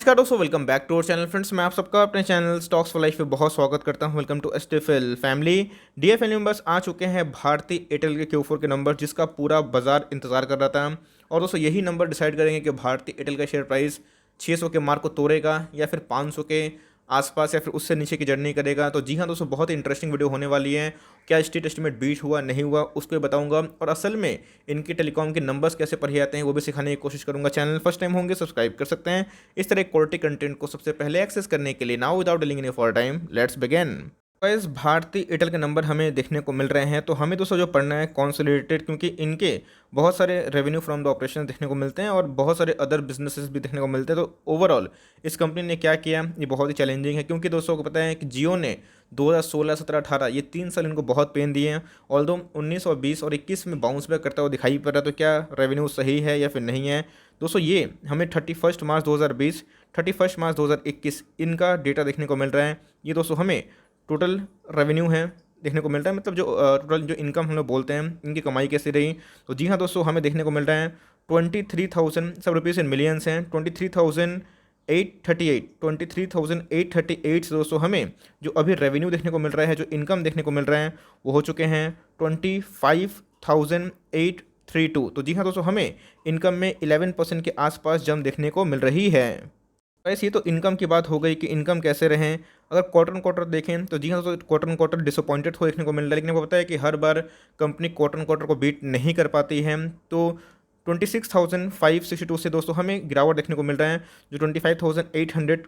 नमस्कार दोस्तों, welcome back to our channel. Friends, मैं आप सबका अपने चैनल स्टॉक्स फॉर लाइफ पे बहुत स्वागत करता हूं। Welcome to STFL family. DFL numbers आ चुके हैं भारतीय एयरटेल के Q4 के नंबर, जिसका पूरा बाजार इंतजार कर रहा था। और दोस्तों यही नंबर डिसाइड करेंगे कि भारतीय एयरटेल का शेयर प्राइस 600 के मार्क को तोड़ेगा या फिर 500 के आसपास या फिर उससे नीचे की जर्नी करेगा। तो जी हाँ दोस्तों, बहुत ही इंटरेस्टिंग वीडियो होने वाली है। क्या स्ट्रीट एस्टीमेट बीट हुआ नहीं हुआ उसको बताऊंगा, और असल में इनके टेलीकॉम के नंबर्स कैसे पढ़े जाते हैं वो भी सिखाने की कोशिश करूंगा। चैनल फर्स्ट टाइम होंगे सब्सक्राइब कर सकते हैं इस तरह क्वालिटी कंटेंट को सबसे पहले एक्सेस करने के लिए। Now without delaying any for time, let's begin. Guys, भारतीय एयरटेल के नंबर हमें देखने को मिल रहे हैं, तो हमें दोस्तों जो पढ़ना है कंसोलिडेटेड, क्योंकि इनके बहुत सारे रेवेन्यू फ्रॉम द ऑपरेशन देखने को मिलते हैं और बहुत सारे अदर बिजनेसेस भी देखने को मिलते हैं। तो ओवरऑल इस कंपनी ने क्या किया ये बहुत ही चैलेंजिंग है, क्योंकि दोस्तों को पता है कि जियो ने 2016, 17, 18 ये 3 साल इनको बहुत पेन दिए हैं। ऑल्दो 19 और 20 और 21 में बाउंस बैक करता हुआ दिखाई पड़ रहा है। तो क्या रेवेन्यू सही है या फिर नहीं है दोस्तों, ये हमें 31 मार्च 2020, 31 मार्च 2021 इनका डेटा देखने को मिल रहा है। ये दोस्तों हमें टोटल रेवेन्यू है देखने को मिल रहा है, मतलब जो टोटल जो इनकम हम लोग बोलते हैं इनकी कमाई कैसी रही। तो जी हाँ दोस्तों, हमें देखने को मिल रहा है 23,000 सब रुपीज़ इन मिलियंस हैं। 23,838 से दोस्तों हमें जो अभी रेवेन्यू देखने को मिल रहा है, जो इनकम देखने को मिल रहा है वो हो चुके हैं 25,832। तो जी हाँ दोस्तों, हमें इनकम में 11% के आसपास जंप देखने को मिल रही है। वैसे ये तो इनकम की बात हो गई कि इनकम कैसे रहें। अगर क्वार्टर क्वार्टर देखें तो जी हाँ, तो क्वार्टर क्वार्टर डिसअपॉइंटेड हो देखने को मिल रहा है, लेकिन आपको पता है कि हर बार कंपनी क्वार्टर क्वार्टर को बीट नहीं कर पाती है। तो 26,562 से दोस्तों हमें गिरावट देखने को मिल रहा है, जो 25,800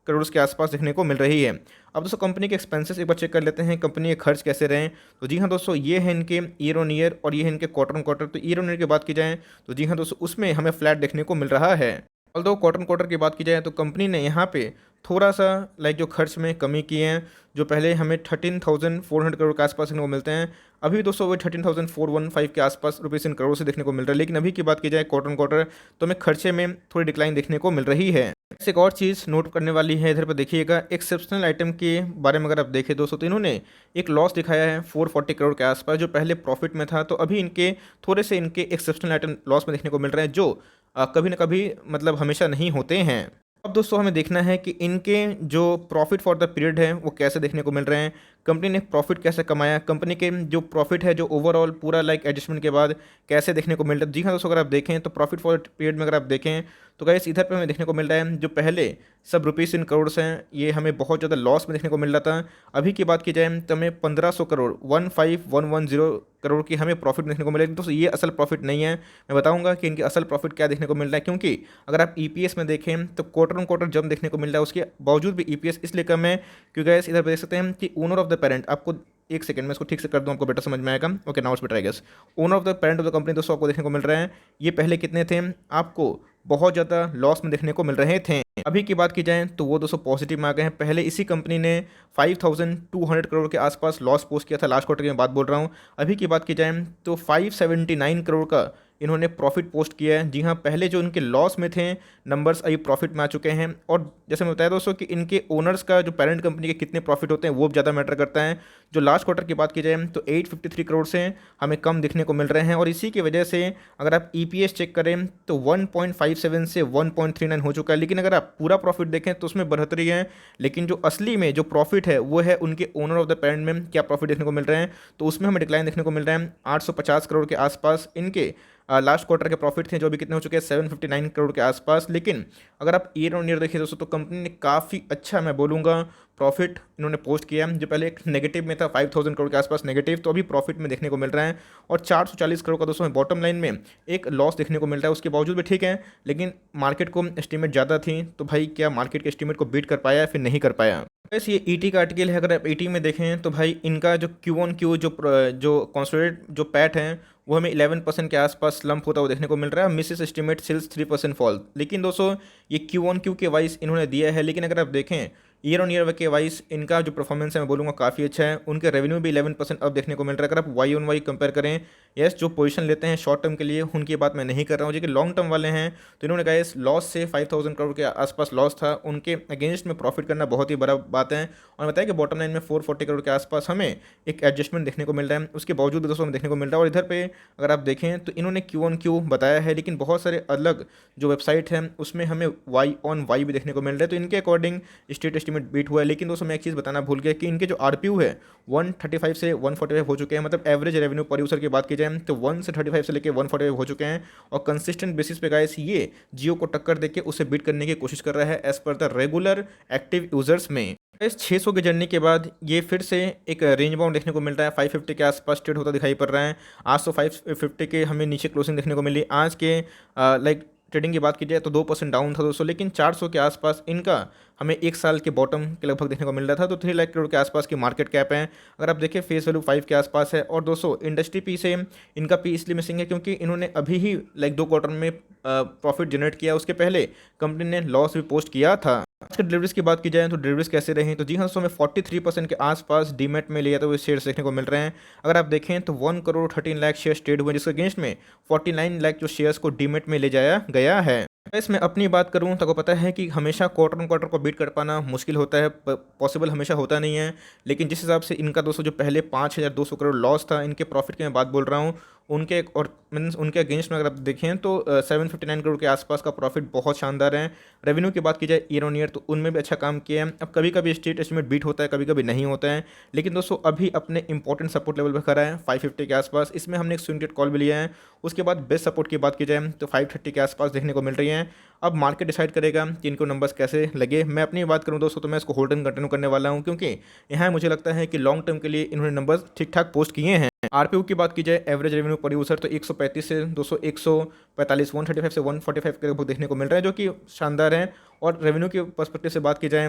करोड़ के आसपास देखने को मिल रही है। अब दोस्तों कंपनी के एक्सपेंसेस एक बार चेक कर लेते हैं, कंपनी के खर्च कैसे रहे। तो जी हाँ दोस्तों, ये है इनके ईयर ऑन ईयर और ये है इनके क्वार्टर क्वार्टर। तो ईयर ऑन ईयर की बात की जाए तो जी हाँ दोस्तों, उसमें हमें फ्लैट देखने को मिल रहा है। ऑल्दो क्वार्टर क्वार्टर की बात की जाए तो कंपनी ने यहाँ पे थोड़ा सा जो खर्च में कमी की है। जो पहले हमें 13,400 करोड़ के आसपास देखने को मिलते हैं, अभी दोस्तों वो 13,415 के आसपास रुपीज़ इन करोड़ से देखने को मिल रहा है। लेकिन अभी की बात की जाए क्वार्टर क्वार्टर तो हमें खर्चे में थोड़ी डिक्लाइन देखने को मिल रही है। ऐसे एक और चीज़ नोट करने वाली है, इधर पर देखिएगा एक्सेप्शनल आइटम के बारे में अगर आप देखें दोस्तों, तो इन्होंने एक लॉस दिखाया है 440 करोड़ के आसपास, जो पहले प्रॉफिट में था। तो अभी इनके थोड़े से इनके एक्सेप्शनल आइटम लॉस में देखने को मिल रहे हैं, जो कभी ना कभी मतलब हमेशा नहीं होते हैं। अब दोस्तों हमें देखना है कि इनके जो प्रॉफिट फॉर द पीरियड है वो कैसे देखने को मिल रहे हैं, कंपनी ने प्रॉफिट कैसे कमाया, कंपनी के जो प्रॉफिट है जो ओवरऑल पूरा एडजस्टमेंट के बाद कैसे देखने को मिल रहा है। जी हाँ दोस्तों, अगर आप देखें तो प्रॉफिट फॉर द पीरियड में अगर आप देखें तो गाइस इधर पे हमें देखने को मिल रहा है, जो पहले सब रुपीज़ इन करोड़ हैं ये हमें बहुत ज़्यादा लॉस में देखने को मिल रहा था। अभी की बात की जाए तो हमें 1500 करोड़ 15,110 करोड़ की हमें प्रॉफिट देखने को मिलेगा। दोस्तों ये असल प्रॉफिट नहीं है, मैं बताऊंगा कि इनकी असल प्रॉफिट क्या देखने को मिल रहा है। क्योंकि अगर आप ईपीएस में देखें तो क्वार्टर ऑन क्वार्टर जंप देखने को मिल रहा है, उसके बावजूद भी ईपीएस इसलिए कम है क्योंकि गाइस इधर देख सकते हैं कि ओनर ऑफ द पेरेंट, आपको एक सेकंड में इसको ठीक से कर दूं, आपको बेटर समझ में आएगा। Okay, now it's better I guess. Owner of the parent of the company दोस्तों आपको देखने को मिल रहा है, ये पहले कितने थे, आपको बहुत ज़्यादा लॉस में देखने को मिल रहे थे। अभी की बात की जाए तो वो दोस्तों पॉजिटिव में आ गए हैं। पहले इसी कंपनी ने 5,200 करोड़ के आसपास लॉस पोस्ट किया था, लास्ट क्वार्टर की मैं बात बोल रहा हूँ। अभी की बात की जाए तो 579 करोड़ का इन्होंने प्रॉफिट पोस्ट किया है। जी हाँ, पहले जो इनके लॉस में थे नंबर्स अभी प्रॉफिट में आ चुके हैं। और जैसे मैं बताया दोस्तों कि इनके ओनर्स का जो पेरेंट कंपनी के कितने प्रॉफिट होते हैं वो ज़्यादा मैटर करता है। जो लास्ट क्वार्टर की बात की जाए तो 853 करोड़ से हमें कम दिखने को मिल रहे हैं, और इसी की वजह से अगर आप ईपीएस चेक करें तो 1.57 से 1.39 हो चुका है। लेकिन अगर आप पूरा प्रॉफिट देखें तो उसमें बढ़ोतरी है, लेकिन जो असली में जो प्रॉफिट है वो है उनके ओनर ऑफ द पेरेंट में क्या प्रॉफिट देखने को मिल रहे हैं, तो उसमें हमें डिक्लाइन देखने को मिल रहा है। 850 करोड़ के आसपास इनके लास्ट क्वार्टर के प्रॉफिट थे, जो भी कितने हो चुके हैं 759 करोड़ के आसपास। लेकिन अगर आप ईयर ऑन ईयर देखिए दोस्तों तो कंपनी ने काफ़ी अच्छा, मैं बोलूँगा, प्रॉफिट इन्होंने पोस्ट किया। जो पहले एक नेगेटिव में था 5,000 करोड़ के आसपास नेगेटिव, तो अभी प्रॉफिट में देखने को मिल रहा है। और 440 करोड़ का दोस्तों बॉटम लाइन में एक लॉस देखने को मिल रहा है। उसके बावजूद भी ठीक है, लेकिन मार्केट को एस्टिमेट ज़्यादा थी, तो भाई क्या मार्केट के एस्टिमेट को बीट कर पाया या फिर नहीं कर पाया। वैसे ये ईटी का आर्टिकल है, अगर आप ईटी में देखें तो भाई इनका जो क्यू ऑन क्यू जो कॉन्सोलिडेट जो पैट है वो हमें 11% के आसपास स्लम्प होता हुआ देखने को मिल रहा है। Misses estimate sales 3% fall. लेकिन दोस्तों ये क्यू ऑन क्यू के वाइज इन्होंने दिया है, लेकिन अगर आप देखें ईयर ऑन ईयर के वाइज इनका जो परफॉर्मेंस है मैं बोलूँगा काफ़ी अच्छा है। उनके रेवेन्यू भी 11% अब देखने को मिल रहा है। अगर आप वाई ऑन वाई कंपेयर करें यस जो पोजीशन लेते हैं शॉर्ट टर्म के लिए उनकी बात मैं नहीं कर रहा हूँ, जो कि लॉन्ग टर्म वाले हैं तो इन्होंने गाइस लॉस से 5000 करोड़ के आसपास लॉस था, उनके अगेंस्ट में प्रॉफिट करना बहुत ही बड़ा बात है। और बताया कि बॉटम लाइन में 440 करोड़ के आसपास हमें एक एडजस्टमेंट देखने को मिल रहा है, उसके बावजूद भी दोस्तों हमें देखने को मिल रहा है। और इधर पे अगर आप देखें तो इन्होंने Q-on-Q बताया है, लेकिन बहुत सारे अलग जो वेबसाइट है उसमें हमें Y-on-Y भी देखने को मिल रहा है। तो इनके अकॉर्डिंग स्ट्रीट एस्टीमेट बीट हुआ है, लेकिन दोस्तों मैं एक चीज़ बताना भूल गया कि इनके जो RPU है 135 से 145 हो चुके हैं, मतलब एवरेज रेवेन्यू पर यूज़र की बात की जाए तो 1 से 35 से लेकर 145 हो चुके हैं। और कंसिस्टेंट बेसिस पे गाइस ये जियो को टक्कर देके उसे बीट करने की कोशिश कर रहा है as per the regular active users में। इस 600 के जर्नी के बाद ये फिर से एक रेंज बाउंड देखने को मिल रहा है, 550 के आसपास ट्रेड होता दिखाई पड़ रहा है। आज तो 550 के हमें नीचे क्लोजिंग देखने को मिली। आज के लाइक ट्रेडिंग की बात की जाए तो 2% डाउन था दोस्तों, लेकिन 400 के आसपास इनका हमें एक साल के बॉटम के लगभग देखने को मिल रहा था। तो 3 लाख करोड़ के आसपास की मार्केट कैप है। अगर आप देखें फेस वैल्यू 5 के आसपास है। और दोस्तों इंडस्ट्री पी से इनका पी इसलिए मिसिंग है क्योंकि इन्होंने अभी ही लाइक 2 क्वार्टर में प्रॉफिट जनरेट किया, उसके पहले कंपनी ने लॉस भी पोस्ट किया था। आज के डिलीवरीज की बात की जाए तो डिलीवरीज कैसे रहे, तो जी हाँ दोस्तों हमें 43% के आसपास डीमेट में लिया तो वो शेयर्स देखने को मिल रहे हैं। अगर आप देखें तो 1 करोड़ 13 लाख शेयर्स ट्रेड हुए, जिसके अगेंस्ट में 49 लाख जो शेयर्स को डीमेट में ले जाया गया है। इसमें अपनी बात करूं तो आपको पता है कि हमेशा क्वार्टर ऑन क्वार्टर को बीट कर पाना मुश्किल होता है, पॉसिबल हमेशा होता नहीं है। लेकिन जिस हिसाब से इनका दोस्तों जो पहले 5200 करोड़ लॉस था, इनके प्रॉफिट की मैं बात बोल रहा हूँ, उनके और मीन्स उनके अगेंस्ट में अगर आप देखें तो 759 करोड़ के आसपास का प्रॉफिट बहुत शानदार है। रेवेन्यू की बात की जाए ईयर ऑन ईयर तो उनमें भी अच्छा काम किया है। अब कभी कभी स्ट्रीट एस्टीमेट बीट होता है, कभी कभी नहीं होता है, लेकिन दोस्तों अभी अपने इंपॉर्टेंट सपोर्ट लेवल पर खड़ा है 550 के आसपास। इसमें हमने एक स्विंग कॉल भी लिया है। उसके बाद बेस्ट सपोर्ट की बात की जाए तो 530 के आसपास देखने को मिल रही है। अब मार्केट डिसाइड करेगा कि इनको नंबर्स कैसे लगे। मैं अपनी बात करूं दोस्तों तो मैं इसको होल्ड एंड कंटिन्यू करने वाला हूं, क्योंकि यहाँ मुझे लगता है कि लॉन्ग टर्म के लिए इन्होंने नंबर्स ठीक ठाक पोस्ट किए हैं। आरपीयू की बात की जाए एवरेज रेवेन्यू पर यूजर तो 135 से 200 145 135 से 145 के लगभग देखने को मिल रहा है, जो कि शानदार है। और रेवेन्यू के पर्सपेक्टिव से बात की जाए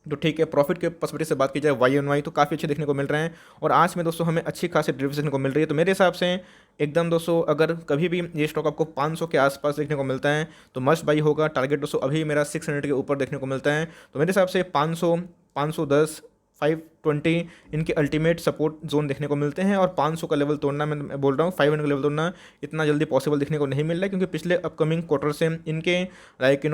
तो ठीक है, प्रॉफिट के पर्सपेक्टिव से बात की जाए Y-on-Y तो काफ़ी अच्छे देखने को मिल रहे हैं। और आज में दोस्तों हमें अच्छी खासी ड्रिफ्ट देखने को मिल रही है। तो मेरे हिसाब से एकदम दोस्तों अगर कभी भी ये स्टॉक आपको 500 के आसपास देखने को मिलता है तो मस्ट बाई होगा। टारगेट दोस्तों अभी मेरा 600 के ऊपर देखने को मिलता है। तो मेरे हिसाब से 500 510 520 इनके अल्टीमेट सपोर्ट जोन देखने को मिलते हैं। और 500 का लेवल तोड़ना, मैं बोल रहा हूँ 500 का लेवल तोड़ना इतना जल्दी पॉसिबल देखने को नहीं मिल रहा है, क्योंकि पिछले अपकमिंग क्वार्टर से इनके लाइक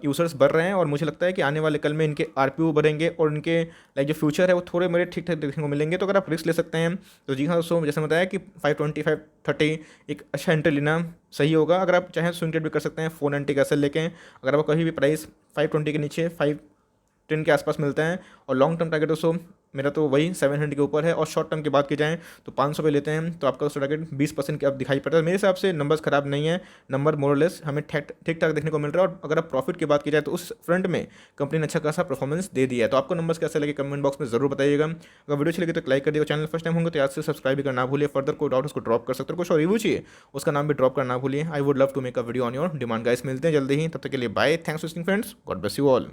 यूजर्स बढ़ रहे हैं। और मुझे लगता है कि आने वाले कल में इनके आरपीयू बढ़ेंगे और इनके लाइक जो फ्यूचर है वो थोड़े मेरे ठीक ठाक देखने को मिलेंगे। तो अगर आप रिस्क ले सकते हैं तो जी हाँ दोस्तों, जैसे बताया कि 520 530 एक अच्छा एंट्री लेना सही होगा। अगर आप चाहें स्विंग ट्रेड भी कर सकते हैं 490 का एसएल लेके। अगर आपको कभी भी प्राइस 520 के नीचे 510 के आसपास मिलता है। और लॉन्ग टर्म टारगेट दोस्तों मेरा तो वही 700 के ऊपर है। और शॉर्ट टर्म की बात की जाए तो 500 पे लेते हैं तो आपका दोस्तों टारगेट 20% के अब दिखाई पड़ता है। मेरे हिसाब से नंबर्स खराब नहीं है, नंबर मोरलेस हमें ठीक ठाक देखने को मिल रहा है। और अगर आप प्रॉफिट की बात की जाए तो उस फ्रंट में कंपनी ने अच्छा खासा परफॉर्मेंस दे दिया है। तो आपको नंबर्स कैसे लगे कमेंट बॉक्स में जरूर बताइएगा। अगर वीडियो अच्छी लगे तो लाइक कर दिएगा, चैनल फर्स्ट टाइम होंगे तो याद से सब्सक्राइब भी करना भूलिए। फर्दर कोई डाउट उसको ड्रॉप कर सकते हो, कुछ और रिव्यू चाहिए उसका नाम भी ड्रॉप करना भूलिए। I would love to make a video on your demand guys. मिलते हैं जल्दी ही, तब तक के लिए bye. Thanks for watching friends, God bless you all.